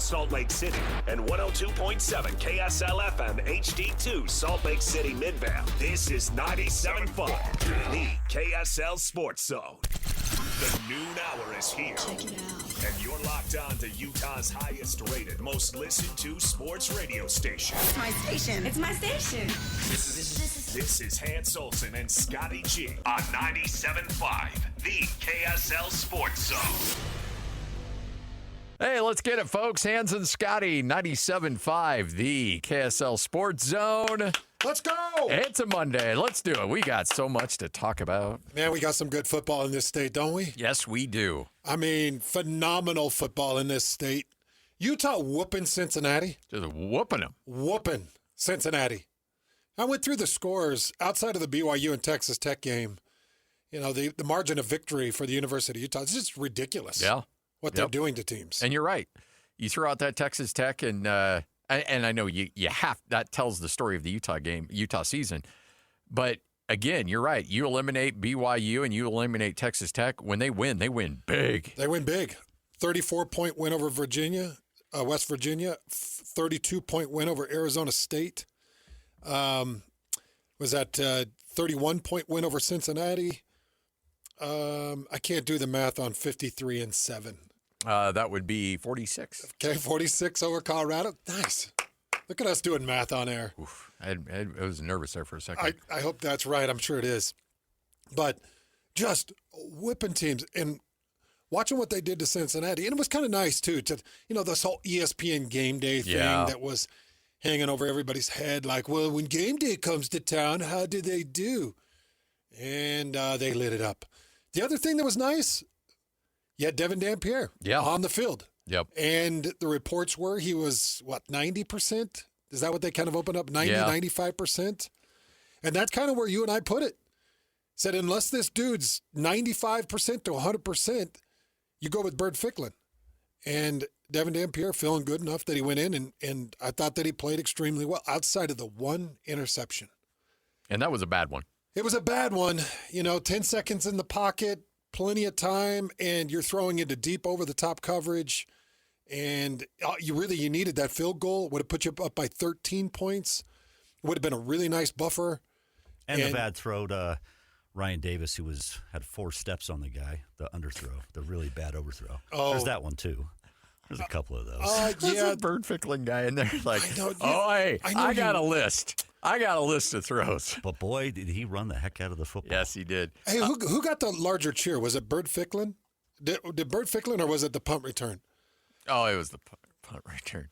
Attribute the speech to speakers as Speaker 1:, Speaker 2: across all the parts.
Speaker 1: Salt Lake City and 102.7 KSL FM HD2 Salt Lake City Midvale. This is 97.5, the KSL Sports Zone. The noon hour is here.
Speaker 2: Check it out.
Speaker 1: And you're locked on to Utah's highest rated, most listened to sports radio station.
Speaker 2: It's my station. It's my station.
Speaker 1: This is Hans Olsen and Scotty G on 97.5, the KSL Sports Zone.
Speaker 3: Hey, let's get it, folks. Hans and Scotty, 97.5, the KSL Sports Zone.
Speaker 4: Let's go!
Speaker 3: It's a Monday. Let's do it. We got so much to talk about.
Speaker 4: Man, we got some good football in this state, don't we?
Speaker 3: Yes, we do.
Speaker 4: I mean, phenomenal football in this state. Utah whooping Cincinnati.
Speaker 3: Just whooping them.
Speaker 4: Whooping Cincinnati. I went through the scores outside of the BYU and Texas Tech game. You know, the margin of victory for the University of Utah. It's just ridiculous.
Speaker 3: Yeah.
Speaker 4: What they're doing to teams.
Speaker 3: And you're right. You throw out that Texas Tech, and I know you have that tells the story of the Utah season. But again, you're right. You eliminate BYU and you eliminate Texas Tech. When they win big.
Speaker 4: They win big. 34-point win over Virginia, West Virginia. 32-point win over Arizona State. Was that 31-point win over Cincinnati? I can't do the math on 53-7.
Speaker 3: That would be 46.
Speaker 4: Okay, 46 over Colorado. Nice. Look at us doing math on air.
Speaker 3: Oof, I was nervous there for a second.
Speaker 4: I hope that's right. I'm sure it is. But just whipping teams and watching what they did to Cincinnati. And it was kind of nice, too, to, this whole ESPN game day thing that was hanging over everybody's head. Like, well, when game day comes to town, how do they do? And they lit it up. The other thing that was nice, you had Devin Dampierre on the field.
Speaker 3: Yep.
Speaker 4: And the reports were he was, 90%? Is that what they kind of opened up? 95%? And that's kind of where you and I put it. Said unless this dude's 95% to 100%, you go with Bert Ficklin. And Devin Dampierre feeling good enough that he went in, and I thought that he played extremely well outside of the one interception.
Speaker 3: And that was a bad one.
Speaker 4: It was a bad one. 10 seconds in the pocket, plenty of time, and you're throwing into deep over-the-top coverage. And you needed that field goal. It would have put you up by 13 points. It would have been a really nice buffer.
Speaker 5: And the bad throw to Ryan Davis, who had 4 steps on the guy, the underthrow, the really bad overthrow.
Speaker 4: Oh.
Speaker 5: There's that one, too. There's a couple of those.
Speaker 3: There's a Bert Ficklin guy in there. Like, I got a list. I got a list of throws.
Speaker 5: But, boy, did he run the heck out of the football.
Speaker 3: Yes, he did.
Speaker 4: Hey, who got the larger cheer? Was it Bert Ficklin? Did Bert Ficklin, or was it the punt return?
Speaker 3: Oh, it was the punt return.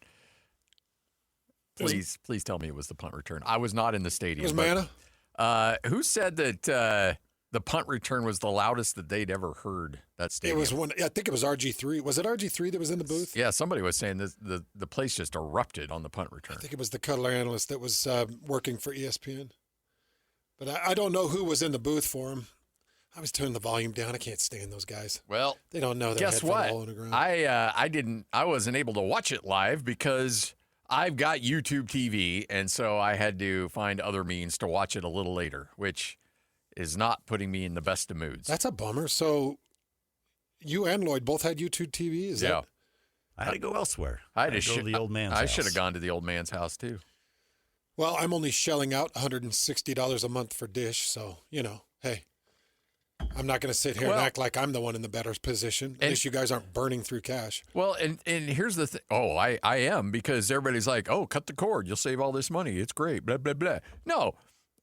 Speaker 3: Please tell me it was the punt return. I was not in the stadium.
Speaker 4: It was Manna?
Speaker 3: Who said that the punt return was the loudest that they'd ever heard that stadium?
Speaker 4: It was I think it was RG3. Was it RG3 that was in the booth?
Speaker 3: Yeah, somebody was saying the place just erupted on the punt return.
Speaker 4: I think it was the color analyst that was working for ESPN. But I don't know who was in the booth for him. I was turning the volume down. I can't stand those guys.
Speaker 3: Well,
Speaker 4: they don't know their
Speaker 3: guess
Speaker 4: head from
Speaker 3: what?
Speaker 4: the hole in the ground.
Speaker 3: I wasn't able to watch it live because I've got YouTube TV, and so I had to find other means to watch it a little later, which is not putting me in the best of moods.
Speaker 4: That's a bummer. So you and Lloyd both had YouTube TV? Is that?
Speaker 5: I had to go elsewhere.
Speaker 3: I had
Speaker 5: to go to the old man's house.
Speaker 3: I should have gone to the old man's house, too.
Speaker 4: Well, I'm only shelling out $160 a month for Dish, so, hey. I'm not going to sit here and act like I'm the one in the better position. At least you guys aren't burning through cash.
Speaker 3: Well, and here's the thing. Oh, I am, because everybody's like, oh, cut the cord. You'll save all this money. It's great, blah, blah, blah. No,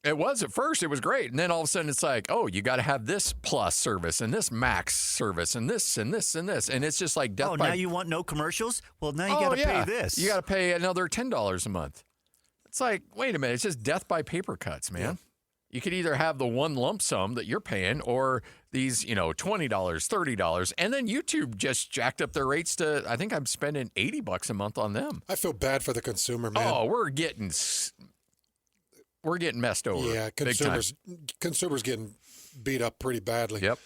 Speaker 3: it was at first. It was great. And then all of a sudden it's like, oh, you got to have this plus service and this max service and this and this and this. And it's just like death by...
Speaker 5: now you want no commercials? Well, now you got to pay this.
Speaker 3: You got to pay another $10 a month. It's like, wait a minute. It's just death by paper cuts, man. Yeah. You could either have the one lump sum that you're paying or these, $20, $30. And then YouTube just jacked up their rates to, I think I'm spending $80 a month on them.
Speaker 4: I feel bad for the consumer, man.
Speaker 3: Oh, we're getting messed over.
Speaker 4: Yeah, consumers getting beat up pretty badly.
Speaker 3: Yep.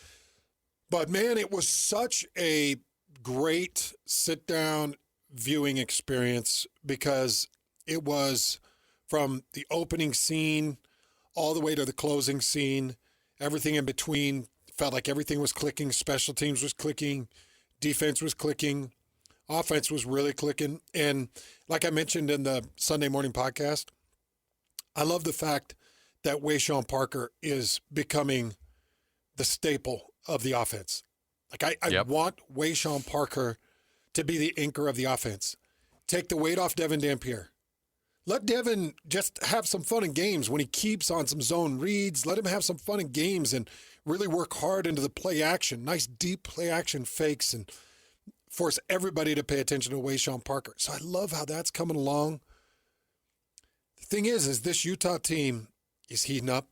Speaker 4: But, man, it was such a great sit-down viewing experience because it was from the opening scene all the way to the closing scene, everything in between. Felt like everything was clicking. Special teams was clicking. Defense was clicking. Offense was really clicking. And like I mentioned in the Sunday morning podcast, I love the fact that Wayshawn Parker is becoming the staple of the offense. Like I want Wayshawn Parker to be the anchor of the offense. Take the weight off Devin Dampier. Let Devin just have some fun in games when he keeps on some zone reads. Let him have some fun in games and really work hard into the play action. Nice deep play action fakes and force everybody to pay attention to Wayshawn Parker. So I love how that's coming along. The thing is this Utah team is heating up,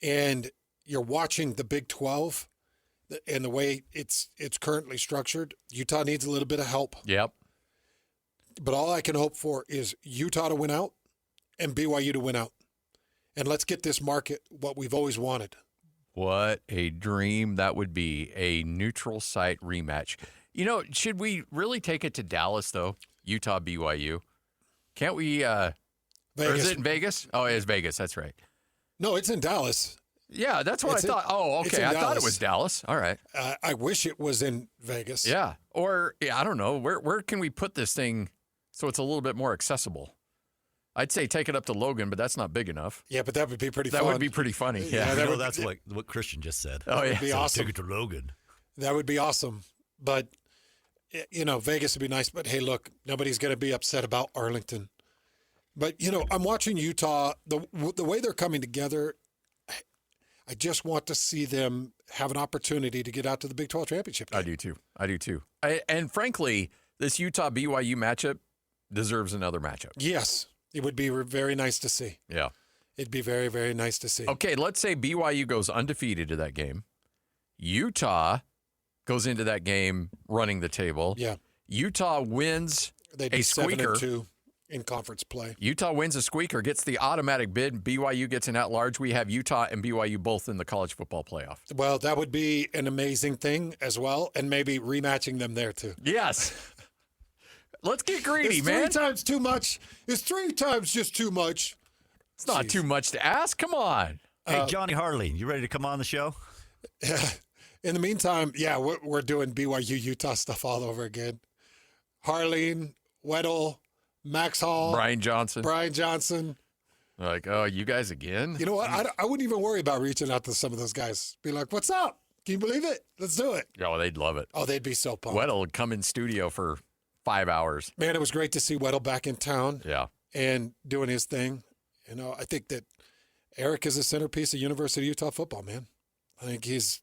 Speaker 4: and you're watching the Big 12 and the way it's currently structured. Utah needs a little bit of help.
Speaker 3: Yep.
Speaker 4: But all I can hope for is Utah to win out and BYU to win out. And let's get this market what we've always wanted.
Speaker 3: What a dream that would be, a neutral site rematch. You know, should we really take it to Dallas, though? Utah, BYU. Can't we?
Speaker 4: Vegas.
Speaker 3: Or is it in Vegas? Oh, it's Vegas. That's right.
Speaker 4: No, it's in Dallas.
Speaker 3: Yeah, that's what I thought. Okay. I thought it was Dallas. All right.
Speaker 4: I wish it was in Vegas.
Speaker 3: Yeah. Or, I don't know. Where can we put this thing so it's a little bit more accessible? I'd say take it up to Logan, but that's not big enough.
Speaker 4: Yeah, but that would be pretty fun.
Speaker 3: That would be pretty funny. Yeah.
Speaker 5: That's what Christian just said.
Speaker 3: Oh, yeah.
Speaker 4: That'd be awesome.
Speaker 5: Take it to Logan.
Speaker 4: That would be awesome. But, Vegas would be nice. But, hey, look, nobody's going to be upset about Arlington. But, I'm watching Utah. The way they're coming together, I just want to see them have an opportunity to get out to the Big 12 championship game.
Speaker 3: I do too. And frankly, this Utah-BYU matchup deserves another matchup.
Speaker 4: Yes. It would be very nice to see.
Speaker 3: Yeah.
Speaker 4: It'd be very, very nice to see.
Speaker 3: Okay, let's say BYU goes undefeated to that game. Utah goes into that game running the table.
Speaker 4: Yeah.
Speaker 3: Utah wins
Speaker 4: They'd be
Speaker 3: a squeaker.
Speaker 4: 7-2 in conference play.
Speaker 3: Utah wins a squeaker, gets the automatic bid. BYU gets an at-large. We have Utah and BYU both in the college football playoff.
Speaker 4: Well, that would be an amazing thing as well, and maybe rematching them there too.
Speaker 3: Yes. Let's get greedy,
Speaker 4: Is
Speaker 3: man.
Speaker 4: 3 times too much? Is 3 times just too much?
Speaker 3: It's not too much to ask. Come on.
Speaker 5: Hey, Johnny Harley, you ready to come on the show?
Speaker 4: In the meantime, yeah, we're doing BYU Utah stuff all over again. Harleen, Weddle, Max Hall,
Speaker 3: Brian Johnson. Like, oh, you guys again?
Speaker 4: You know what? I wouldn't even worry about reaching out to some of those guys. Be like, what's up? Can you believe it? Let's do it.
Speaker 3: Oh, they'd love it.
Speaker 4: Oh, they'd be so pumped.
Speaker 3: Weddle would come in studio for 5 hours.
Speaker 4: Man, it was great to see Weddle back in town.
Speaker 3: Yeah.
Speaker 4: And doing his thing. I think that Eric is a centerpiece of University of Utah football, man. I think he's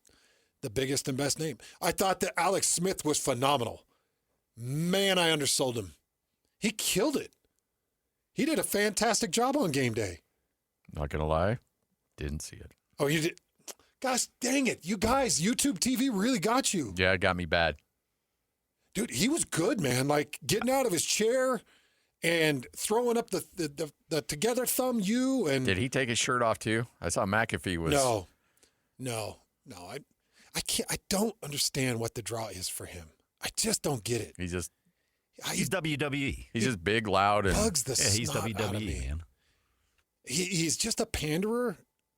Speaker 4: the biggest and best name. I thought that Alex Smith was phenomenal. Man, I undersold him. He killed it. He did a fantastic job on game day.
Speaker 3: Not going to lie. Didn't see it.
Speaker 4: Oh, you did? Gosh, dang it. You guys, YouTube TV really got you.
Speaker 3: Yeah, it got me bad.
Speaker 4: Dude, he was good, man. Like getting out of his chair and throwing up the together thumb U. And
Speaker 3: did he take his shirt off too? I saw McAfee was.
Speaker 4: No. I can't. I don't understand what the draw is for him. I just don't get it.
Speaker 3: He's
Speaker 5: WWE.
Speaker 3: He's just big, loud, and
Speaker 4: bugs the
Speaker 5: he's
Speaker 4: snot out of me.
Speaker 5: WWE, man.
Speaker 4: He's just a panderer,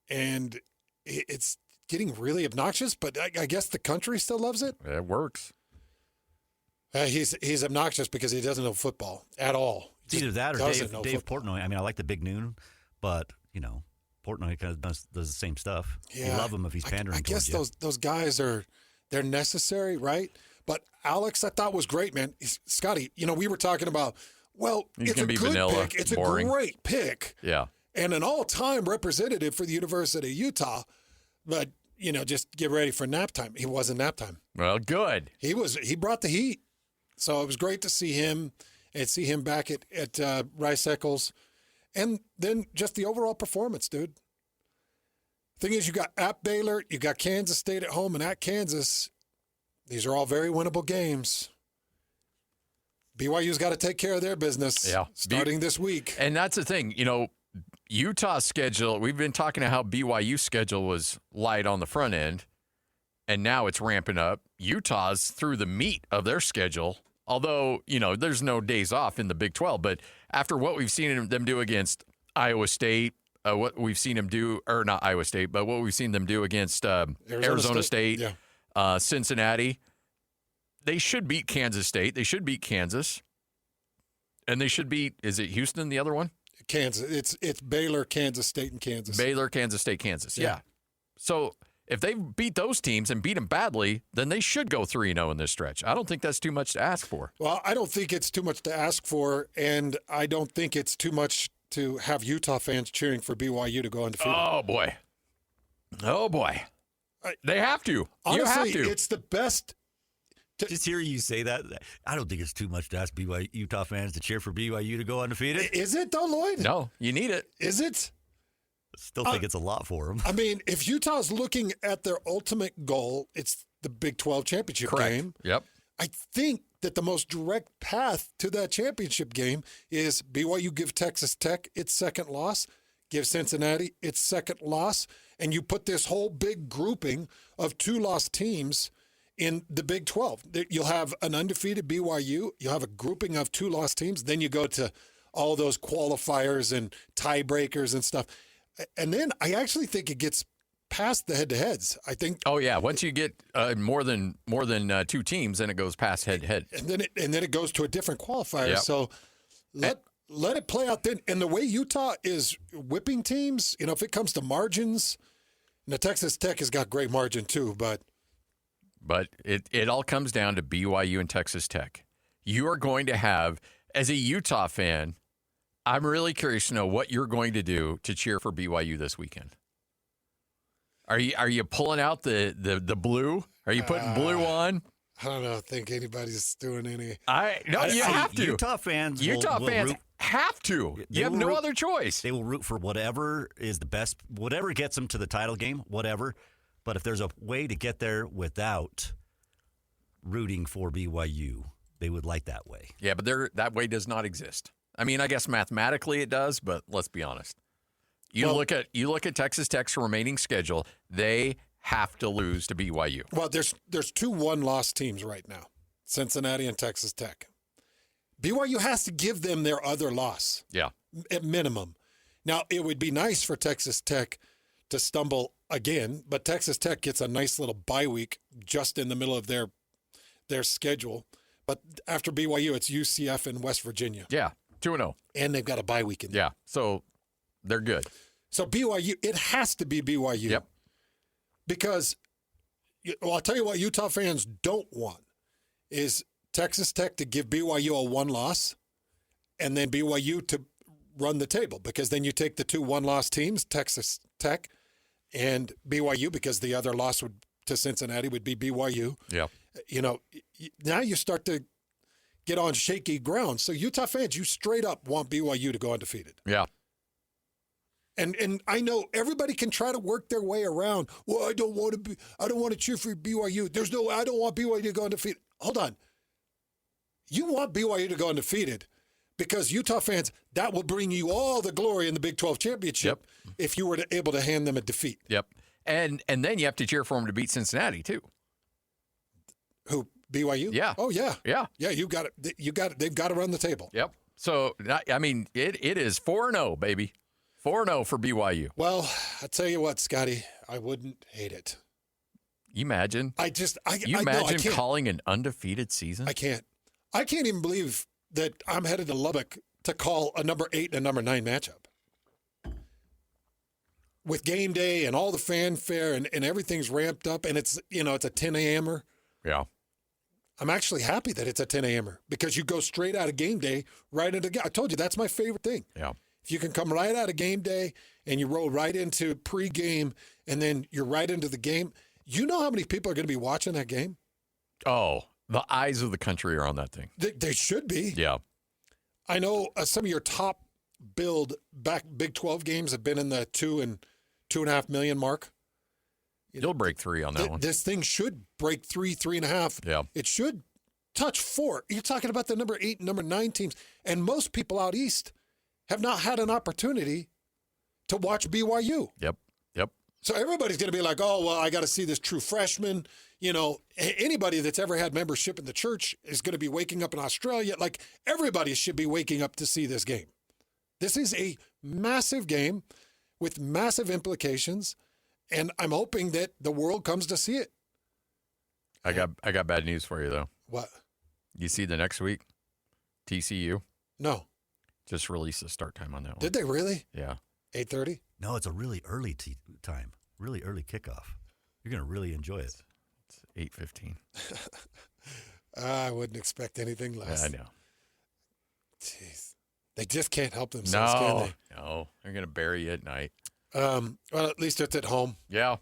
Speaker 4: and it's getting really obnoxious. But I guess the country still loves it.
Speaker 3: It works.
Speaker 4: He's obnoxious because he doesn't know football at all.
Speaker 5: It's either that or Dave Portnoy. I mean, I like the big noon, but Portnoy kind of does the same stuff.
Speaker 4: Yeah,
Speaker 5: you love him if he's pandering.
Speaker 4: I guess those guys they're necessary, right? But Alex, I thought was great, man. Scotty, we were talking about. Well,
Speaker 3: he's
Speaker 4: it's a
Speaker 3: be
Speaker 4: good
Speaker 3: vanilla,
Speaker 4: pick. It's
Speaker 3: boring.
Speaker 4: a great pick.
Speaker 3: Yeah,
Speaker 4: and an all-time representative for the University of Utah. But just get ready for nap time. He wasn't nap time.
Speaker 3: Well, good.
Speaker 4: He brought the heat. So it was great to see him and see him back at Rice Eccles. And then just the overall performance, dude. Thing is, you got at Baylor, you got Kansas State at home, and at Kansas. These are all very winnable games. BYU's got to take care of their business starting this week.
Speaker 3: And that's the thing. Utah's schedule, we've been talking about how BYU's schedule was light on the front end, and now it's ramping up. Utah's through the meat of their schedule. Although, there's no days off in the Big 12. But after what we've seen them do against Iowa State, what we've seen them do, or not Iowa State, but what we've seen them do against Arizona State,
Speaker 4: yeah.
Speaker 3: Cincinnati, they should beat Kansas State. They should beat Kansas. And they should beat, is it Houston, the other one?
Speaker 4: Kansas. It's Baylor, Kansas State, and Kansas.
Speaker 3: Baylor, Kansas State, Kansas. Yeah. So if they beat those teams and beat them badly, then they should go 3-0 in this stretch. I don't think that's too much to ask for.
Speaker 4: Well, I don't think it's too much to ask for, and I don't think it's too much to have Utah fans cheering for BYU to go undefeated.
Speaker 3: Oh, boy. Oh, boy. They have to.
Speaker 4: Honestly,
Speaker 3: you have to.
Speaker 4: It's the best.
Speaker 5: Just hear you say that, I don't think it's too much to ask BYU Utah fans to cheer for BYU to go undefeated.
Speaker 4: Is it, though, Lloyd?
Speaker 3: No, you need it.
Speaker 4: Is it?
Speaker 5: Still think it's a lot for them.
Speaker 4: I mean, if Utah's looking at their ultimate goal, it's the Big 12 championship
Speaker 3: Correct.
Speaker 4: game.
Speaker 3: Yep.
Speaker 4: I think that the most direct path to that championship game is BYU give Texas Tech its second loss, give Cincinnati its second loss, and you put this whole big grouping of 2 lost teams in the Big 12. You'll have an undefeated BYU. You'll have a grouping of 2 lost teams. Then you go to all those qualifiers and tiebreakers and stuff. And then I actually think it gets past the head-to-heads. I think.
Speaker 3: Oh yeah, once you get more than 2 teams, then it goes past head-to-head.
Speaker 4: And then it goes to a different qualifier.
Speaker 3: Yep.
Speaker 4: So let it play out then. And the way Utah is whipping teams, if it comes to margins, Texas Tech has got great margin too, but
Speaker 3: it all comes down to BYU and Texas Tech. You are going to have, as a Utah fan, I'm really curious to know what you're going to do to cheer for BYU this weekend. Are you pulling out the blue? Are you putting blue on?
Speaker 4: I don't think anybody's doing any.
Speaker 3: You have to.
Speaker 5: Utah fans
Speaker 3: have to. You have no other choice.
Speaker 5: They will root for whatever is the best, whatever gets them to the title game, whatever. But if there's a way to get there without rooting for BYU, they would like that way.
Speaker 3: Yeah, but that way does not exist. I mean, I guess mathematically it does, but let's be honest. You look at Texas Tech's remaining schedule; they have to lose to BYU.
Speaker 4: Well, there's 2 one-loss teams right now, Cincinnati and Texas Tech. BYU has to give them their other loss.
Speaker 3: Yeah,
Speaker 4: at minimum. Now, it would be nice for Texas Tech to stumble again, but Texas Tech gets a nice little bye week just in the middle of their schedule. But after BYU, it's UCF and West Virginia.
Speaker 3: Yeah, 2-0.
Speaker 4: And they've got a bye week in there.
Speaker 3: Yeah, so they're good.
Speaker 4: So BYU, it has to be BYU.
Speaker 3: Yep.
Speaker 4: Because, I'll tell you what Utah fans don't want is Texas Tech to give BYU a 1 loss and then BYU to run the table, because then you take the 2 one-loss teams, Texas Tech and BYU, because the other loss to Cincinnati would be BYU.
Speaker 3: Yeah.
Speaker 4: Now you start to get on shaky ground. So Utah fans, you straight up want BYU to go undefeated.
Speaker 3: Yeah.
Speaker 4: And I know everybody can try to work their way around. Well, I don't want to cheer for BYU. I don't want BYU to go undefeated. Hold on. You want BYU to go undefeated because Utah fans, that will bring you all the glory in the Big 12 championship if you were able to hand them a defeat.
Speaker 3: Yep. And then you have to cheer for them to beat Cincinnati too.
Speaker 4: Who, BYU?
Speaker 3: Yeah.
Speaker 4: Oh, yeah.
Speaker 3: Yeah.
Speaker 4: Yeah, you got it. They've got to run the table.
Speaker 3: Yep. So, I mean, it is 4-0, baby. 4-0 for BYU.
Speaker 4: Well, I tell you what, Scotty, I wouldn't hate it.
Speaker 3: You imagine?
Speaker 4: You
Speaker 3: imagine calling an undefeated season?
Speaker 4: I can't. I can't even believe that I'm headed to Lubbock to call a number 8 and a number 9 matchup. With game day and all the fanfare and everything's ramped up and it's a 10 a.m.er.
Speaker 3: Yeah.
Speaker 4: I'm actually happy that it's a 10 a.m.er because you go straight out of game day right into – I told you that's my favorite thing.
Speaker 3: Yeah.
Speaker 4: If you can come right out of game day and you roll right into pregame and then you're right into the game, you know how many people are going to be watching that game?
Speaker 3: Oh, the eyes of the country are on that thing.
Speaker 4: They should be.
Speaker 3: Yeah.
Speaker 4: I know some of your top billed back Big 12 games have been in the 2 and 2.5 million mark.
Speaker 3: You'll break 3 on that one.
Speaker 4: This thing should break 3.5.
Speaker 3: Yeah.
Speaker 4: It should touch 4. You're talking about the number 8 and number 9 teams. And most people out east have not had an opportunity to watch BYU.
Speaker 3: Yep.
Speaker 4: So everybody's going to be like, oh, well, I got to see this true freshman. Anybody that's ever had membership in the church is going to be waking up in Australia. Like, everybody should be waking up to see this game. This is a massive game with massive implications, and I'm hoping that the world comes to see it.
Speaker 3: I got bad news for you, though.
Speaker 4: What?
Speaker 3: You see the next week? TCU
Speaker 4: No.
Speaker 3: just released the start time on that one.
Speaker 4: Did they really?
Speaker 3: Yeah.
Speaker 4: 8:30?
Speaker 5: No, it's a really early time, really early kickoff. You're going to really enjoy it.
Speaker 3: It's 8:15.
Speaker 4: I wouldn't expect anything less.
Speaker 3: I know.
Speaker 4: Jeez. They just can't help themselves, can they?
Speaker 3: No. They're going to bury you at night.
Speaker 4: Well, at least it's at home.
Speaker 3: Yeah.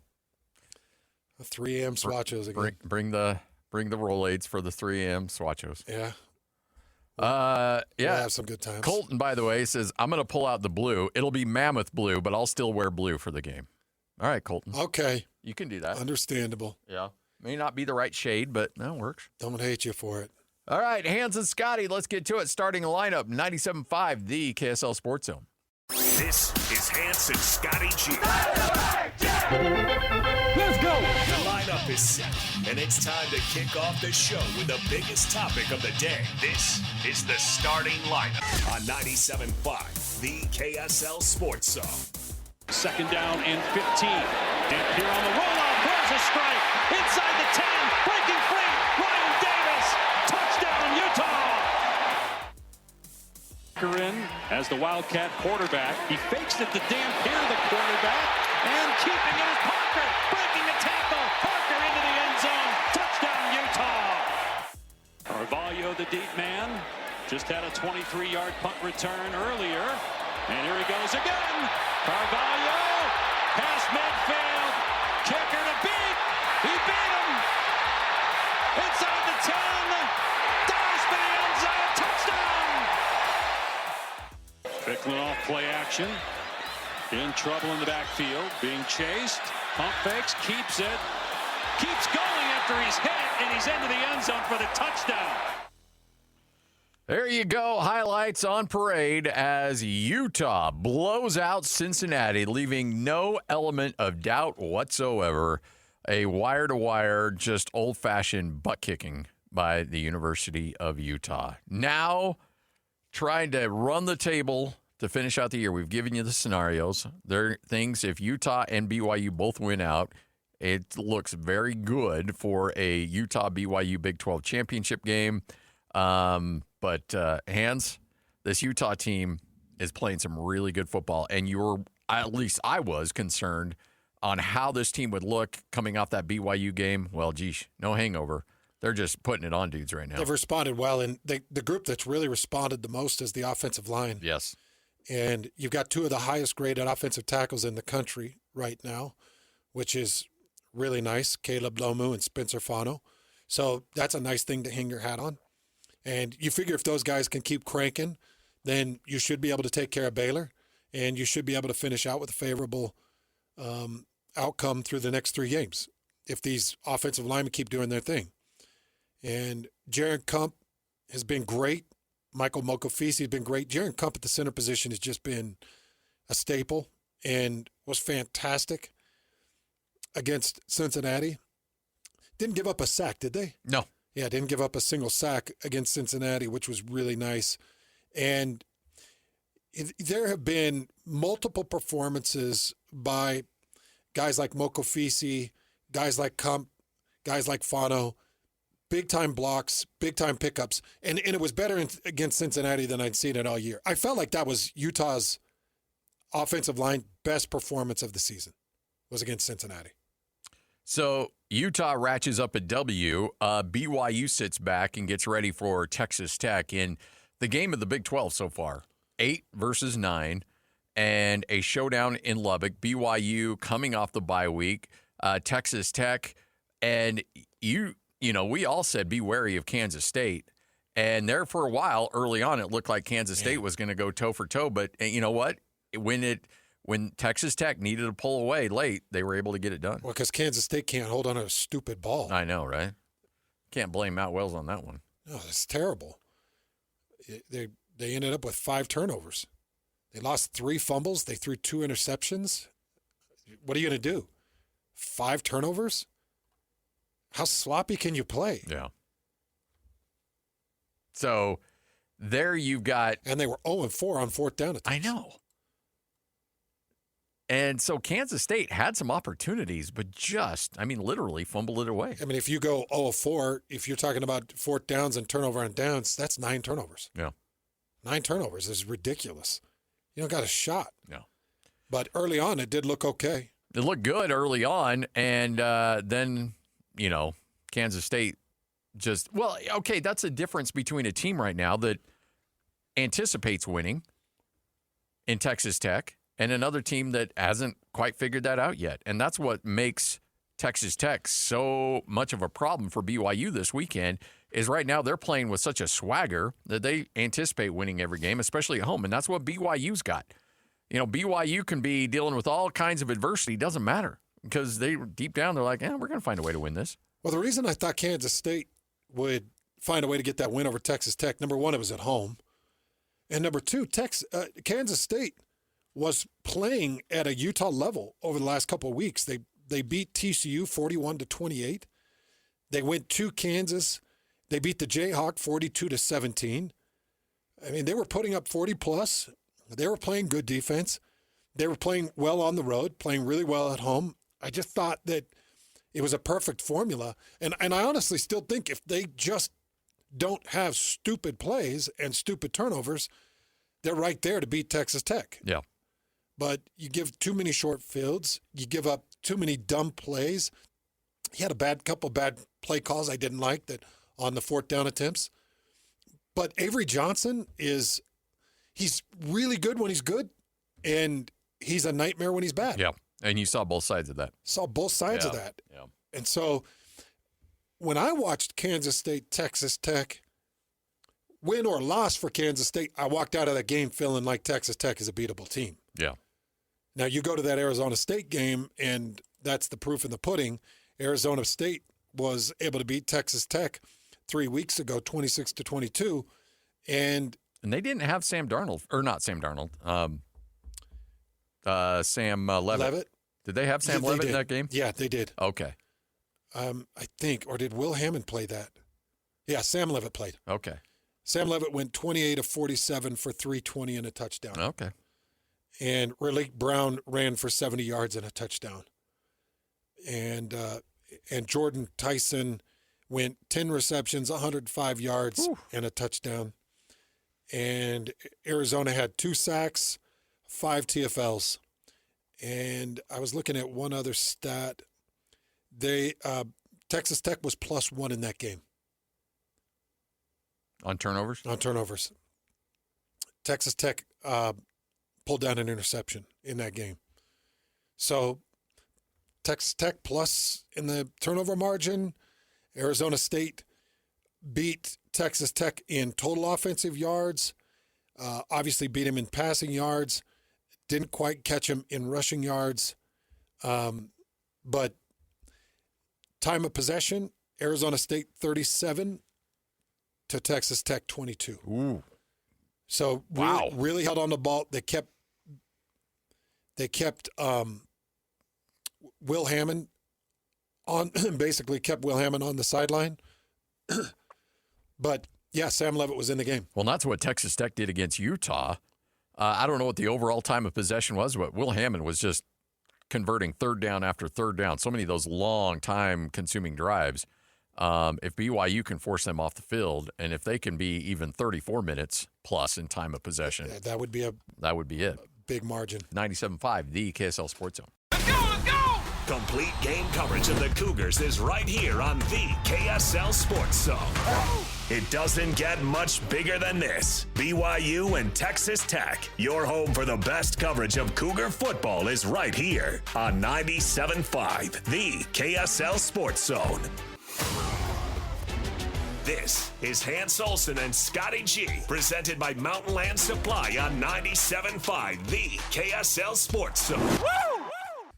Speaker 4: 3 a.m. Swatchos again.
Speaker 3: Bring the Rolaids for the 3 a.m. Swatchos.
Speaker 4: Yeah.
Speaker 3: Yeah.
Speaker 4: We'll have some good times.
Speaker 3: Colton, by the way, says, I'm going to pull out the blue. It'll be mammoth blue, but I'll still wear blue for the game. All right, Colton.
Speaker 4: Okay.
Speaker 3: You can do that.
Speaker 4: Understandable.
Speaker 3: Yeah. May not be the right shade, but that works.
Speaker 4: Don't hate you for it.
Speaker 3: All right, Hans and Scotty, let's get to it. Starting lineup, 97.5, the KSL Sports Zone.
Speaker 1: This is Hans and Scotty G.
Speaker 6: Let's go.
Speaker 1: The lineup is set, and it's time to kick off the show with the biggest topic of the day. This is the starting lineup on 97.5, the KSL Sports Zone.
Speaker 6: Second down and 15. And here on the rollout, there's a strike. Inside the 10, breaking free. Ryan Davis, touchdown Utah. In as the Wildcat quarterback. He fakes it to Dampier, the quarterback, and keeping it is Parker. Breaking the tackle. Parker into the end zone. Touchdown Utah. Carvalho, the deep man, just had a 23-yard punt return earlier. And here he goes again. Carvalho, past midfield. Kicker to beat. He beat him. Inside the 10. Dives for the end zone. Touchdown. Ficklen off play action. In trouble in the backfield. Being chased. Pump fakes. Keeps it. Keeps going after he's hit. And he's into the end zone for the touchdown.
Speaker 3: There you go. Highlights on parade as Utah blows out Cincinnati, leaving no element of doubt whatsoever. A wire-to-wire, just old-fashioned butt-kicking by the University of Utah. Now, trying to run the table to finish out the year. We've given you the scenarios. There are things, if Utah and BYU both win out, it looks very good for a Utah-BYU Big 12 championship game. But Hans, this Utah team is playing some really good football, and at least I was concerned on how this team would look coming off that BYU game. Well, geez, no hangover. They're just putting it on dudes right now.
Speaker 4: They've responded well, and the group that's really responded the most is the offensive line.
Speaker 3: Yes.
Speaker 4: And you've got two of the highest graded offensive tackles in the country right now, which is really nice, Caleb Lomu and Spencer Fano. So that's a nice thing to hang your hat on. And you figure if those guys can keep cranking, then you should be able to take care of Baylor, and you should be able to finish out with a favorable outcome through the next 3 games if these offensive linemen keep doing their thing. And Jaron Kump has been great. Michael Mokofisi has been great. Jaron Kump at the center position has just been a staple and was fantastic against Cincinnati. Didn't give up a sack, did they?
Speaker 3: No.
Speaker 4: Yeah, didn't give up a single sack against Cincinnati, which was really nice. And there have been multiple performances by guys like Mokofisi, guys like Kump, guys like Fano, big-time blocks, big-time pickups. And it was better against Cincinnati than I'd seen it all year. I felt like that was Utah's offensive line best performance of the season was against Cincinnati.
Speaker 3: So Utah ratchets up a W. BYU sits back and gets ready for Texas Tech in the game of the Big 12 so far. 8 versus 9, and a showdown in Lubbock. BYU coming off the bye week. Texas Tech, and we all said be wary of Kansas State. And there for a while, early on, it looked like Kansas State was going to go toe for toe. But you know what? When Texas Tech needed to pull away late, they were able to get it done.
Speaker 4: Well, because Kansas State can't hold on to a stupid ball.
Speaker 3: I know, right? Can't blame Matt Wells on that one.
Speaker 4: No, it's terrible. They ended up with 5 turnovers. They lost 3 fumbles. They threw 2 interceptions. What are you going to do? 5 turnovers? How sloppy can you play?
Speaker 3: Yeah. So there you've got.
Speaker 4: And they were 0-4 on 4th down.
Speaker 3: I know. And so Kansas State had some opportunities, but literally fumbled it away.
Speaker 4: I mean, if you go 0 of 4, if you're talking about fourth downs and turnover on downs, that's 9 turnovers.
Speaker 3: Yeah.
Speaker 4: 9 turnovers is ridiculous. You don't got a shot.
Speaker 3: No.
Speaker 4: But early on, it did look okay.
Speaker 3: It looked good early on, and then, Kansas State that's a difference between a team right now that anticipates winning in Texas Tech and another team that hasn't quite figured that out yet. And that's what makes Texas Tech so much of a problem for BYU this weekend is right now they're playing with such a swagger that they anticipate winning every game, especially at home. And that's what BYU's got. BYU can be dealing with all kinds of adversity. It doesn't matter because deep down they're like, we're going to find a way to win this.
Speaker 4: Well, the reason I thought Kansas State would find a way to get that win over Texas Tech, number one, it was at home. And number two, Kansas State was playing at a Utah level over the last couple of weeks. They beat TCU 41-28. They went to Kansas. They beat the Jayhawk 42-17. I mean, they were putting up 40+. They were playing good defense. They were playing well on the road, playing really well at home. I just thought that it was a perfect formula. And I honestly still think if they just don't have stupid plays and stupid turnovers, they're right there to beat Texas Tech.
Speaker 3: Yeah.
Speaker 4: But you give too many short fields. You give up too many dumb plays. He had a couple bad play calls I didn't like that on the fourth down attempts. But Avery Johnson he's really good when he's good, and he's a nightmare when he's bad.
Speaker 3: Yeah, and you saw both sides of that.
Speaker 4: Saw both sides of that.
Speaker 3: Yeah.
Speaker 4: And so when I watched Kansas State, Texas Tech, win or loss for Kansas State, I walked out of that game feeling like Texas Tech is a beatable team.
Speaker 3: Yeah.
Speaker 4: Now, you go to that Arizona State game, and that's the proof in the pudding. Arizona State was able to beat Texas Tech 3 weeks ago, 26-22, and
Speaker 3: they didn't have Sam Darnold, or not Sam Darnold, Sam Leavitt. Did they have Sam Leavitt in that game?
Speaker 4: Yeah, they did.
Speaker 3: Okay.
Speaker 4: I think, or did Will Hammond play that? Yeah, Sam Leavitt played.
Speaker 3: Okay.
Speaker 4: Sam Leavitt went 28 of 47 for 320 and a touchdown.
Speaker 3: Okay.
Speaker 4: And Raleigh Brown ran for 70 yards and a touchdown. And Jordan Tyson went 10 receptions, 105 yards, and a touchdown. And Arizona had 2 sacks, 5 TFLs. And I was looking at one other stat. Texas Tech was +1 in that game.
Speaker 3: On turnovers?
Speaker 4: On turnovers. Texas Tech pulled down an interception in that game. So Texas Tech plus in the turnover margin. Arizona State beat Texas Tech in total offensive yards. Obviously beat him in passing yards. Didn't quite catch him in rushing yards. But time of possession, Arizona State 37 to Texas Tech 22.
Speaker 3: Ooh.
Speaker 4: So
Speaker 3: wow.
Speaker 4: Really held on the ball. They kept Will Hammond on, basically kept Will Hammond on the sideline. But yeah, Sam Leavitt was in the game.
Speaker 3: Well, that's what Texas Tech did against Utah. I don't know what the overall time of possession was, but Will Hammond was just converting third down after third down. So many of those long time consuming drives. If BYU can force them off the field, and if they can be even 34 minutes plus in time of possession,
Speaker 4: that would be
Speaker 3: it.
Speaker 4: Big margin.
Speaker 3: 97.5, the KSL Sports Zone.
Speaker 1: Let's go! Complete game coverage of the Cougars is right here on the KSL Sports Zone. It doesn't get much bigger than this. BYU and Texas Tech. Your home for the best coverage of Cougar football is right here on 97.5, the KSL Sports Zone. This is Hans Olsen and Scotty G, presented by Mountain Land Supply on 97.5, the KSL Sports Zone. Woo!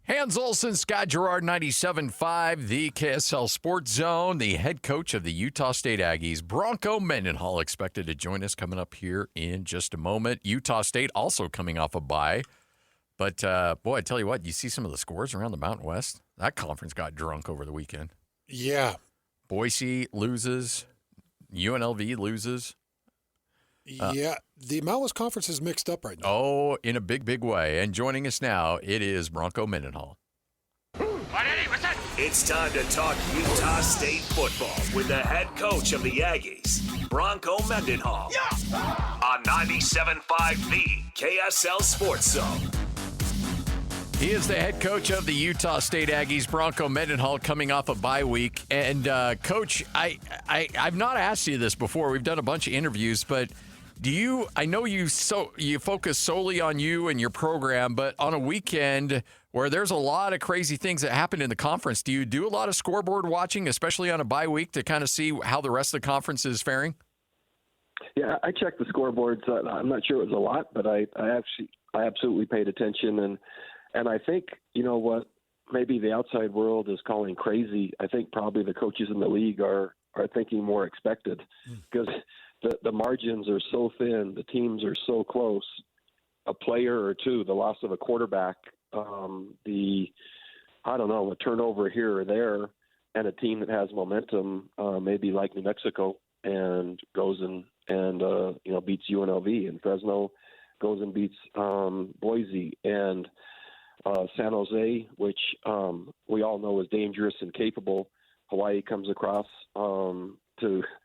Speaker 3: Hans Olsen, Scott Gerard, 97.5, the KSL Sports Zone. The head coach of the Utah State Aggies, Bronco Mendenhall, expected to join us coming up here in just a moment. Utah State also coming off a bye. But, boy, I tell you what, you see some of the scores around the Mountain West? That conference got drunk over the weekend.
Speaker 4: Yeah.
Speaker 3: Boise loses. UNLV loses.
Speaker 4: Yeah, the Mountain West Conference is mixed up right now.
Speaker 3: Oh, in a big, big way. And joining us now, it is Bronco Mendenhall.
Speaker 1: It's time to talk Utah State football with the head coach of the Aggies, Bronco Mendenhall, on 97.5 The KSL Sports Zone.
Speaker 3: He is the head coach of the Utah State Aggies, Bronco Mendenhall, coming off a bye week. And, Coach, I've not asked you this before. We've done a bunch of interviews, but I know you focus solely on you and your program, but on a weekend where there's a lot of crazy things that happen in the conference, do you do a lot of scoreboard watching, especially on a bye week, to kind of see how the rest of the conference is faring?
Speaker 7: Yeah, I checked the scoreboards. I'm not sure it was a lot, but I absolutely paid attention. And I think, you know what, maybe the outside world is calling crazy. I think probably the coaches in the league are thinking more expected because the margins are so thin, the teams are so close. A player or two, the loss of a quarterback, a turnover here or there, and a team that has momentum, maybe like New Mexico, and goes and beats UNLV, and Fresno goes and beats Boise, and San Jose, which we all know is dangerous and capable. Hawaii comes across to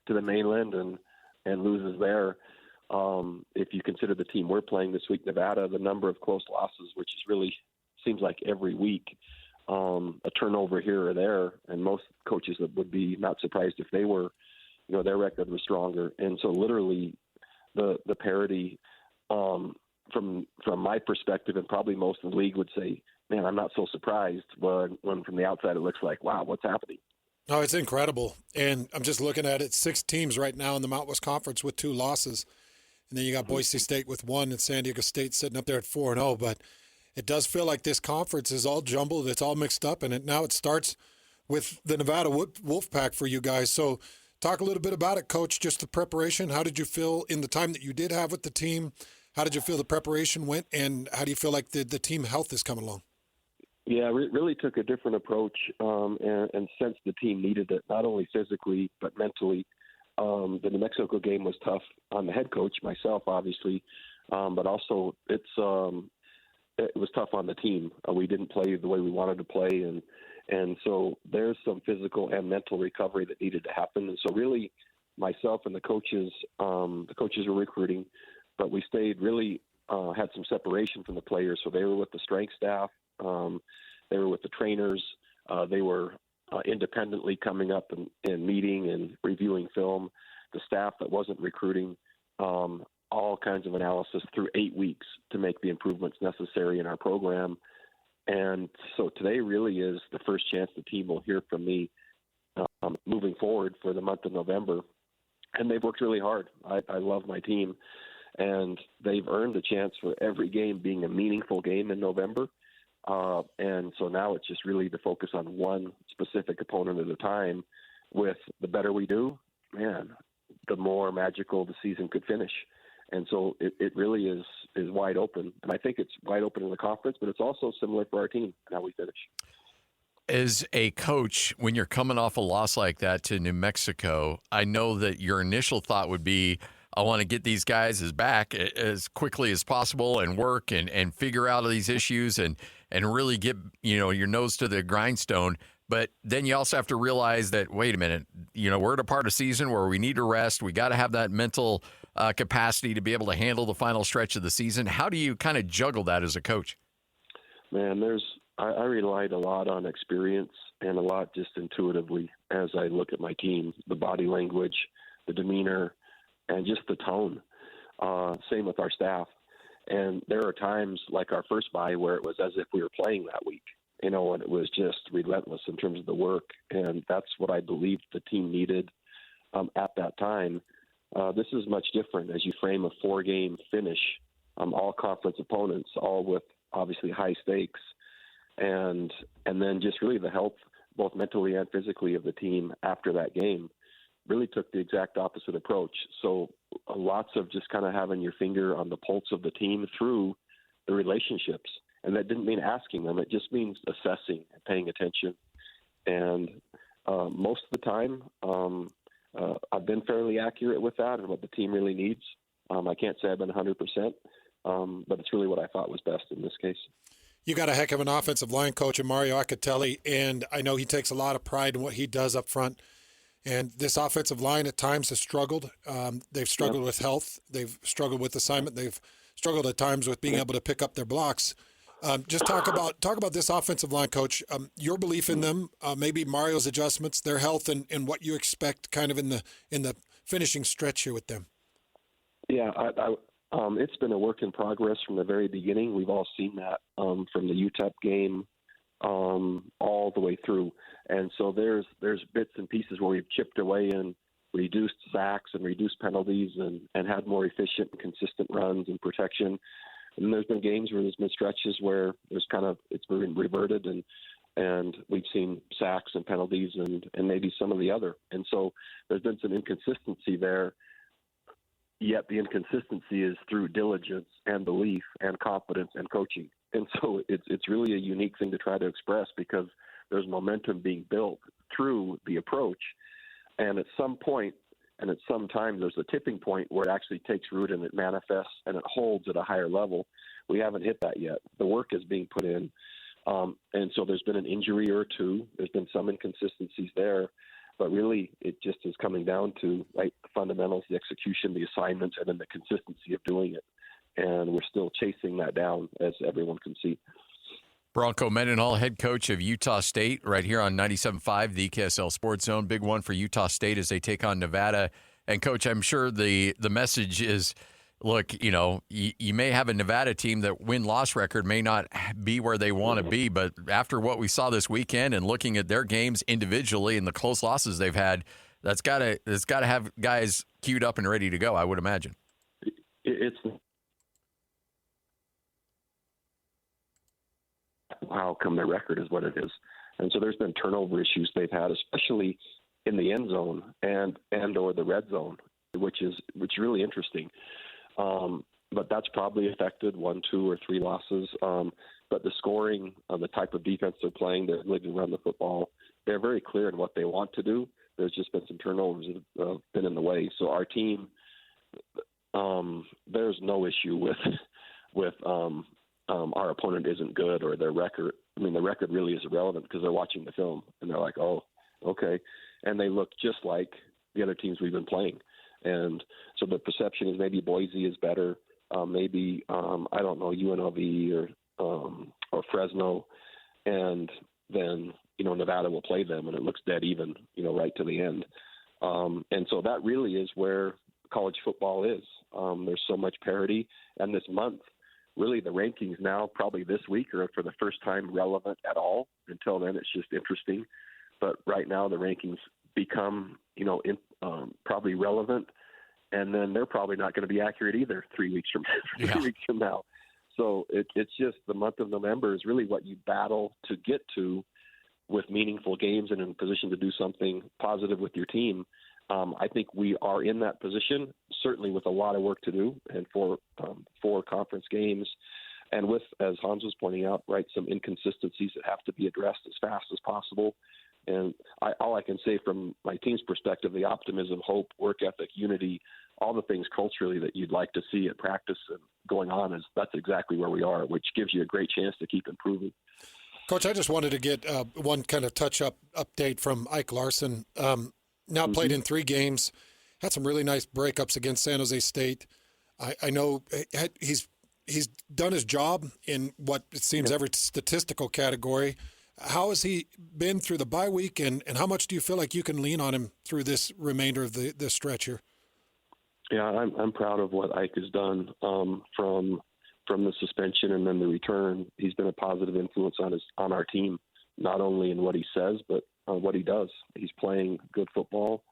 Speaker 7: the mainland and loses there. If you consider the team we're playing this week, Nevada, the number of close losses, which is really seems like every week, a turnover here or there, and most coaches would be not surprised if they were, their record was stronger. And so literally the parity from my perspective, and probably most of the league would say, man, I'm not so surprised when from the outside it looks like, wow, what's happening?
Speaker 4: No, it's incredible. And I'm just looking at it, 6 teams right now in the Mountain West Conference with 2 losses. And then you got Boise State with 1 and San Diego State sitting up there at 4-0. But it does feel like this conference is all jumbled. It's all mixed up. And now it starts with the Nevada Wolfpack for you guys. So talk a little bit about it, Coach, just the preparation. How did you feel in the time that you did have with the team? How did you feel the preparation went? And how do you feel like the team health is coming along?
Speaker 7: Yeah, really took a different approach and sensed the team needed it, not only physically but mentally. The New Mexico game was tough on the head coach, myself, obviously, but also it was tough on the team. We didn't play the way we wanted to play, and so there's some physical and mental recovery that needed to happen. And so really, myself and the coaches were recruiting, but we stayed really had some separation from the players. So they were with the strength staff. They were with the trainers. They were independently coming up and meeting and reviewing film. The staff that wasn't recruiting, all kinds of analysis through 8 weeks to make the improvements necessary in our program. And so today really is the first chance the team will hear from me moving forward for the month of November. And they've worked really hard. I love my team. And they've earned the chance for every game being a meaningful game in November. And so now it's just really to focus on one specific opponent at a time. With the better we do, man, the more magical the season could finish. And so it really is wide open. And I think it's wide open in the conference, but it's also similar for our team and how we finish.
Speaker 3: As a coach, when you're coming off a loss like that to New Mexico, I know that your initial thought would be, I want to get these guys back as quickly as possible and work and figure out these issues and really get, your nose to the grindstone. But then you also have to realize that, wait a minute, we're at a part of season where we need to rest. We got to have that mental capacity to be able to handle the final stretch of the season. How do you kind of juggle that as a coach?
Speaker 7: Man, I relied a lot on experience and a lot just intuitively as I look at my team, the body language, the demeanor, and just the tone. Same with our staff. And there are times like our first bye where it was as if we were playing that week, and it was just relentless in terms of the work. And that's what I believed the team needed at that time. This is much different as you frame a 4-game finish, all conference opponents, all with obviously high stakes, and then just really the health, both mentally and physically, of the team after that game. Really took the exact opposite approach. So lots of just kind of having your finger on the pulse of the team through the relationships. And that didn't mean asking them. It just means assessing and paying attention. And most of the time, I've been fairly accurate with that and what the team really needs. I can't say I've been 100%, but it's really what I thought was best in this case.
Speaker 4: You got a heck of an offensive line coach in Mario Acatelli, and I know he takes a lot of pride in what he does up front. And this offensive line at times has struggled. They've struggled with health. They've struggled with assignment. They've struggled at times with being able to pick up their blocks. Just talk about this offensive line, Coach. Your belief in them, maybe Mario's adjustments, their health, and what you expect kind of in the finishing stretch here with them.
Speaker 7: Yeah, it's been a work in progress from the very beginning. We've all seen that from the UTEP game all the way through. And so there's bits and pieces where we've chipped away and reduced sacks and reduced penalties and had more efficient and consistent runs and protection. And there's been games where there's been stretches where it's been reverted and we've seen sacks and penalties and maybe some of the other. And so there's been some inconsistency there. Yet the inconsistency is through diligence and belief and confidence and coaching. And so it's really a unique thing to try to express because there's momentum being built through the approach. And at some point and at some time, there's a tipping point where it actually takes root and it manifests and it holds at a higher level. We haven't hit that yet. The work is being put in. And so there's been an injury or two. There's been some inconsistencies there. But really, it just is coming down to the fundamentals, the execution, the assignments, and then the consistency of doing it. And we're still chasing that down, as everyone can see.
Speaker 3: Bronco Mendenhall, head coach of Utah State, right here on 97.5, the KSL Sports Zone. Big one for Utah State as they take on Nevada. And, Coach, I'm sure the message is, look, you may have a Nevada team that win-loss record may not be where they want to be, but after what we saw this weekend and looking at their games individually and the close losses they've had, that's got to have guys queued up and ready to go, I would imagine.
Speaker 7: It's how come their record is what it is. And so there's been turnover issues they've had, especially in the end zone and or the red zone, which is really interesting. But that's probably affected 1, 2, or 3 losses. But the scoring, the type of defense they're playing, they're looking to run the football. They're very clear in what they want to do. There's just been some turnovers that have been in the way. So our team, there's no issue with our opponent isn't good or their record. I mean, the record really is irrelevant because they're watching the film and they're like, oh, okay. And they look just like the other teams we've been playing. And so the perception is maybe Boise is better, maybe I don't know, UNLV or Fresno, and then Nevada will play them, and it looks dead even, right to the end. And so that really is where college football is. There's so much parity, and this month, really the rankings now, probably this week, are for the first time relevant at all. Until then, it's just interesting. But right now, the rankings become, probably relevant, and then they're probably not going to be accurate either 3 weeks from now. So it's just the month of November is really what you battle to get to with meaningful games and in a position to do something positive with your team. I think we are in that position, certainly with a lot of work to do, and for 4 conference games, and with, as Hans was pointing out, right, some inconsistencies that have to be addressed as fast as possible. And all I can say from my team's perspective, the optimism, hope, work ethic, unity, all the things culturally that you'd like to see at practice and going on, that's exactly where we are, which gives you a great chance to keep improving.
Speaker 4: Coach, I just wanted to get one kind of touch-up update from Ike Larson. Now played in 3 games, had some really nice breakups against San Jose State. I know he's done his job in what it seems every statistical category. How has he been through the bye week, and how much do you feel like you can lean on him through this remainder of the stretch here?
Speaker 7: Yeah, I'm proud of what Ike has done from the suspension and then the return. He's been a positive influence on our team, not only in what he says, but what he does. He's playing good football.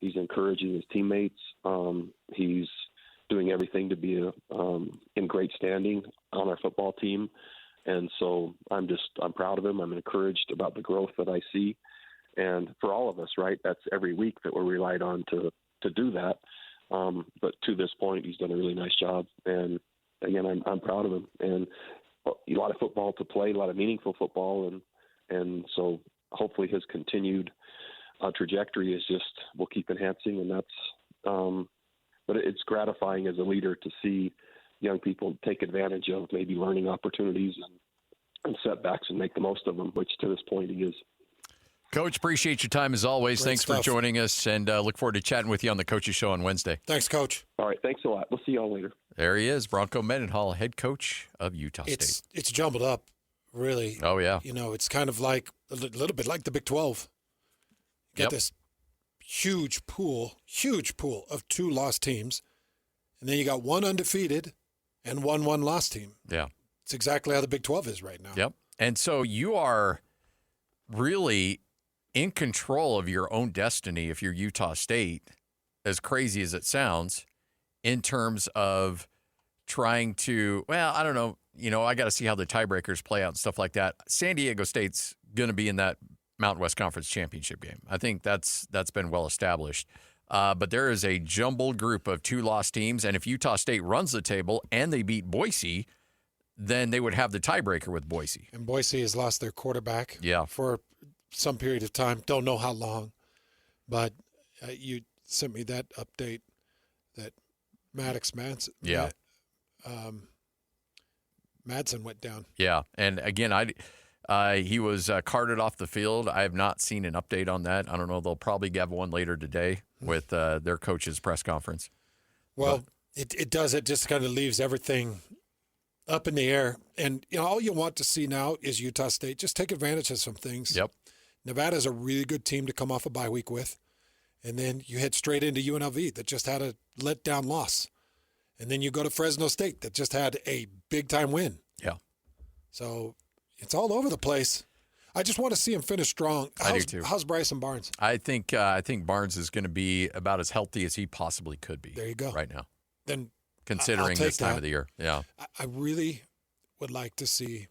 Speaker 7: He's encouraging his teammates. He's doing everything to be in great standing on our football team. And so I'm proud of him. I'm encouraged about the growth that I see. And for all of us, right, that's every week that we're relied on to do that. But to this point, he's done a really nice job. And again, I'm proud of him. And a lot of football to play, a lot of meaningful football. And so hopefully his continued trajectory is just, we'll keep enhancing. And but it's gratifying as a leader to see young people take advantage of maybe learning opportunities and setbacks and make the most of them, which to this point he is.
Speaker 3: Coach, appreciate your time as always.
Speaker 4: Great
Speaker 3: Thanks
Speaker 4: stuff.
Speaker 3: for joining us, and look forward to chatting with you on the Coaches Show on Wednesday.
Speaker 4: Thanks, Coach.
Speaker 7: All right, thanks a lot. We'll see you all later.
Speaker 3: There he is, Bronco Mendenhall, head coach of Utah State.
Speaker 4: It's jumbled up, really.
Speaker 3: Oh, yeah.
Speaker 4: It's kind of like a little bit like the Big 12. You got this huge pool of 2 lost teams, and then you got 1 undefeated and 1 lost team.
Speaker 3: Yeah.
Speaker 4: It's exactly how the Big 12 is right now.
Speaker 3: Yep. And so you are really in control of your own destiny if you're Utah State, as crazy as it sounds, in terms of trying to, I don't know, I got to see how the tiebreakers play out and stuff like that. San Diego State's going to be in that Mountain West Conference championship game. I think that's been well established. But there is a jumbled group of 2 lost teams, and if Utah State runs the table and they beat Boise, then they would have the tiebreaker with Boise.
Speaker 4: And Boise has lost their quarterback for some period of time. Don't know how long. But you sent me that update that Maddox Madsen went down.
Speaker 3: Yeah, and again, he was carted off the field. I have not seen an update on that. I don't know. They'll probably have one later today with their coach's press conference.
Speaker 4: Well, it does. It just kind of leaves everything up in the air. And all you want to see now is Utah State just take advantage of some things.
Speaker 3: Yep.
Speaker 4: Nevada's a really good team to come off a bye week with. And then you head straight into UNLV that just had a letdown loss. And then you go to Fresno State that just had a big-time win.
Speaker 3: Yeah.
Speaker 4: So it's all over the place. I just want to see him finish strong.
Speaker 3: I do too.
Speaker 4: How's Bryson Barnes?
Speaker 3: I think Barnes is going to be about as healthy as he possibly could be.
Speaker 4: There you go.
Speaker 3: Right now.
Speaker 4: Then
Speaker 3: considering this time of the year. Yeah.
Speaker 4: I really would like to see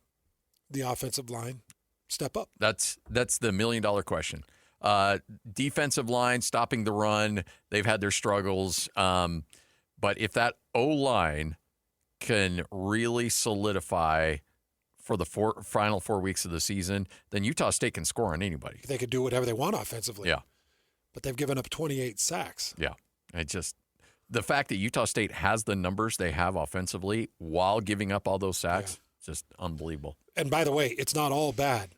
Speaker 4: the offensive line step up.
Speaker 3: That's the $1 million question. Defensive line, stopping the run, they've had their struggles. But if that O-line can really solidify for the final 4 weeks of the season, then Utah State can score on anybody.
Speaker 4: They could do whatever they want offensively.
Speaker 3: Yeah.
Speaker 4: But they've given up 28 sacks.
Speaker 3: Yeah. The fact that Utah State has the numbers they have offensively while giving up all those sacks, just unbelievable.
Speaker 4: And by the way, it's not all bad.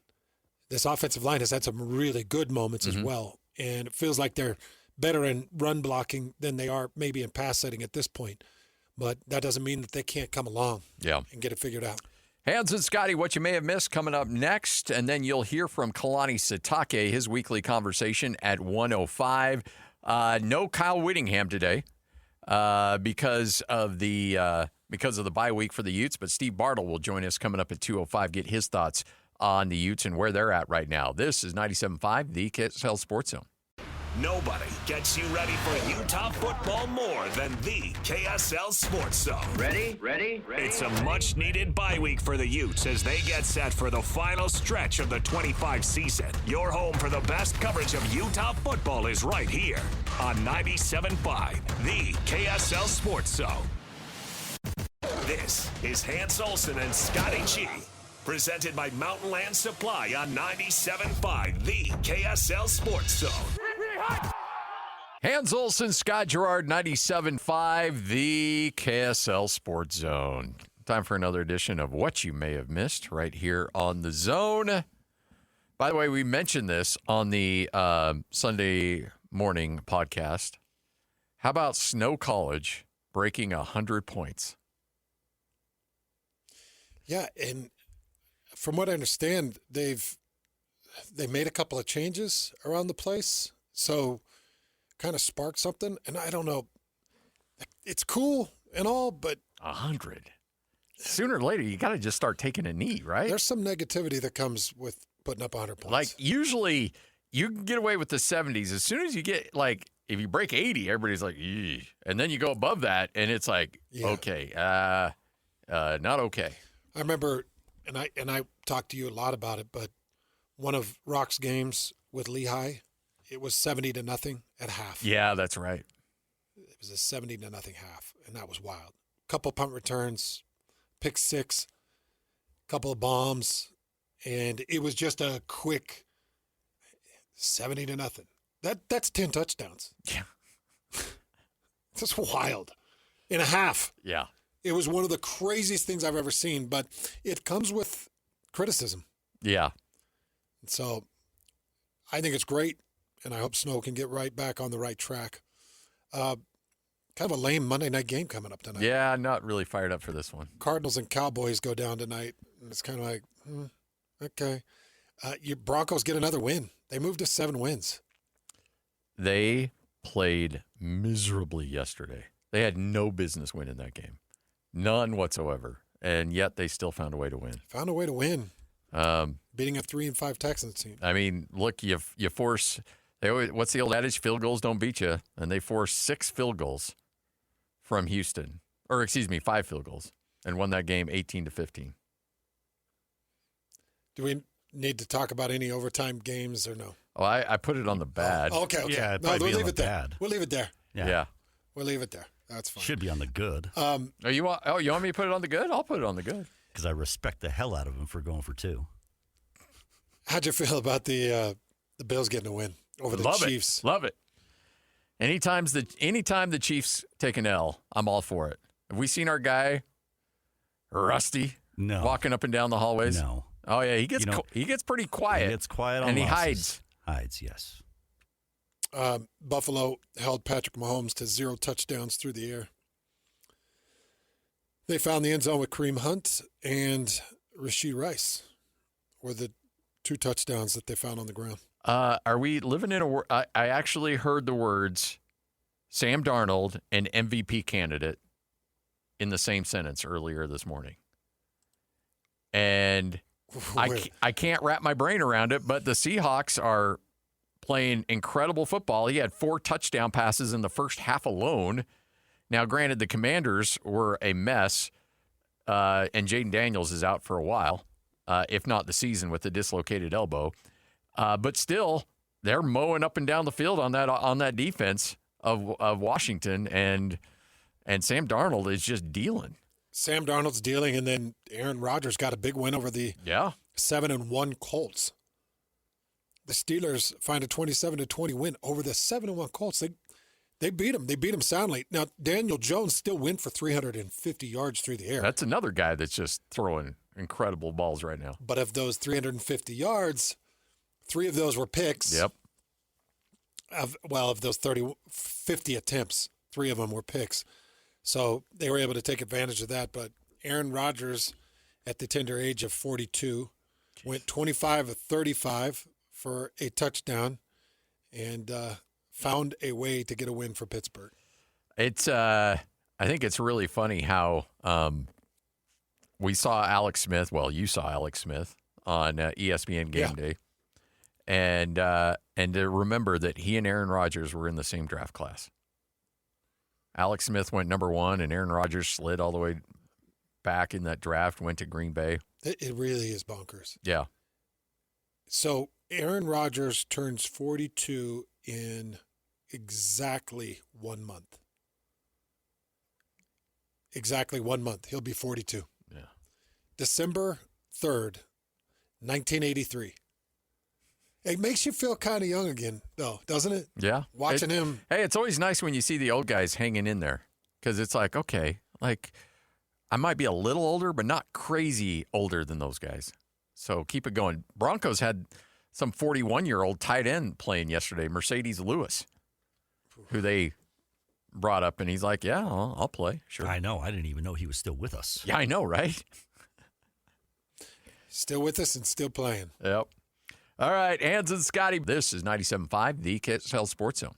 Speaker 4: This offensive line has had some really good moments as well. And it feels like they're better in run blocking than they are maybe in pass setting at this point. But that doesn't mean that they can't come along and get it figured out.
Speaker 3: Hans and Scotty, what you may have missed coming up next. And then you'll hear from Kalani Sitake, his weekly conversation at 1:05. No Kyle Whittingham today because of the bye week for the Utes. But Steve Bartle will join us coming up at 2:05, get his thoughts on the Utes and where they're at right now. This is 97.5, the KSL Sports Zone.
Speaker 1: Nobody gets you ready for Utah football more than the KSL Sports Zone.
Speaker 8: Ready?
Speaker 1: It's a much-needed bye week for the Utes as they get set for the final stretch of the 25 season. Your home for the best coverage of Utah football is right here on 97.5, the KSL Sports Zone. This is Hans Olsen and Scotty G. Presented by Mountain Land Supply on 97.5, the KSL Sports Zone.
Speaker 3: Hans Olsen, Scott Gerard, 97.5, the KSL Sports Zone. Time for another edition of What You May Have Missed right here on the Zone. By the way, we mentioned this on the Sunday morning podcast. How about Snow College breaking 100 points?
Speaker 4: Yeah, and from what I understand, they made a couple of changes around the place, so kind of sparked something. And I don't know, it's cool and all, but
Speaker 3: 100. Sooner or later, you got to just start taking a knee, right?
Speaker 4: There's some negativity that comes with putting up 100 points.
Speaker 3: Like usually, you can get away with the 70s. As soon as you get if you break 80, everybody's like, eeh. And then you go above that, and it's like, okay, not okay.
Speaker 4: I remember. And I talked to you a lot about it, but one of Rock's games with Lehigh, it was 70-0 at half.
Speaker 3: Yeah, that's right.
Speaker 4: It was a 70-0 half, and that was wild. Couple punt returns, pick six, couple of bombs, and it was just a quick 70-0. That's 10 touchdowns.
Speaker 3: Yeah.
Speaker 4: That's wild. In a half.
Speaker 3: Yeah.
Speaker 4: It was one of the craziest things I've ever seen, but it comes with criticism.
Speaker 3: Yeah.
Speaker 4: So I think it's great, and I hope Snow can get right back on the right track. Kind of a lame Monday night game coming up tonight.
Speaker 3: Yeah, not really fired up for this one.
Speaker 4: Cardinals and Cowboys go down tonight, and it's kind of like, okay. Your Broncos get another win. They moved to 7 wins.
Speaker 3: They played miserably yesterday. They had no business winning that game. None whatsoever. And yet they still found a way to win.
Speaker 4: Found a way to win. Beating a 3-5 Texans team.
Speaker 3: I mean, look, you force what's the old adage? Field goals don't beat you. And they forced 6 field goals from Houston. Or excuse me, 5 field goals. And won that game 18-15.
Speaker 4: Do we need to talk about any overtime games or no?
Speaker 3: Oh, I put it on the bad.
Speaker 4: Oh, okay.
Speaker 5: Yeah,
Speaker 4: no, we'll leave it there.
Speaker 5: bad.
Speaker 4: We'll leave it there.
Speaker 3: Yeah.
Speaker 4: We'll leave it there. That's fine.
Speaker 5: Should be on the good.
Speaker 3: You want me to put it on the good? I'll put it on the good.
Speaker 5: Because I respect the hell out of him for going for 2.
Speaker 4: How'd you feel about the Bills getting a win over the Chiefs?
Speaker 3: Love it. Anytime the Chiefs take an L, I'm all for it. Have we seen our guy, Rusty, walking up and down the hallways?
Speaker 5: No.
Speaker 3: Oh yeah, he gets pretty quiet.
Speaker 5: He gets quiet on
Speaker 3: and he
Speaker 5: losses.
Speaker 3: hides.
Speaker 5: Yes.
Speaker 4: Buffalo held Patrick Mahomes to 0 touchdowns through the air. They found the end zone with Kareem Hunt and Rashee Rice were the 2 touchdowns that they found on the ground.
Speaker 3: Are we living in a I actually heard the words Sam Darnold and MVP candidate in the same sentence earlier this morning. And I can't wrap my brain around it, but the Seahawks are playing incredible football. He had 4 touchdown passes in the first half alone. Now, granted, the Commanders were a mess, and Jaden Daniels is out for a while, if not the season, with the dislocated elbow. But still, they're mowing up and down the field on that defense of Washington, and Sam Darnold is just dealing.
Speaker 4: Sam Darnold's dealing, and then Aaron Rodgers got a big win over the 7-1 Colts. The Steelers find a 27-20 win over the 7-1 Colts. They beat them. They beat them soundly. Now, Daniel Jones still went for 350 yards through the air.
Speaker 3: That's another guy that's just throwing incredible balls right now.
Speaker 4: But of those 350 yards, 3 of those were picks.
Speaker 3: Yep.
Speaker 4: Of those 50 attempts, 3 of them were picks. So they were able to take advantage of that. But Aaron Rodgers, at the tender age of 42, went 25 of 35 for a touchdown and found a way to get a win for Pittsburgh.
Speaker 3: It's I think it's really funny how we saw Alex Smith. Well, you saw Alex Smith on ESPN Game Day, and to remember that he and Aaron Rodgers were in the same draft class. Alex Smith went number 1, and Aaron Rodgers slid all the way back in that draft, went to Green Bay.
Speaker 4: It really is bonkers.
Speaker 3: Yeah.
Speaker 4: So Aaron Rodgers turns 42 in exactly 1 month. Exactly 1 month. He'll be 42.
Speaker 3: Yeah.
Speaker 4: December 3rd, 1983. It makes you feel kind of young again, though, doesn't it?
Speaker 3: Yeah.
Speaker 4: Watching him.
Speaker 3: Hey, it's always nice when you see the old guys hanging in there because it's like, okay, like I might be a little older, but not crazy older than those guys. So keep it going. Broncos had some 41-year-old tight end playing yesterday, Mercedes Lewis, who they brought up, and he's like, yeah, I'll play. Sure.
Speaker 5: I know. I didn't even know he was still with us.
Speaker 3: Yeah, I know, right?
Speaker 4: Still with us and still playing.
Speaker 3: Yep. All right, Hans and Scotty. This is 97.5, the KSL Sports Zone.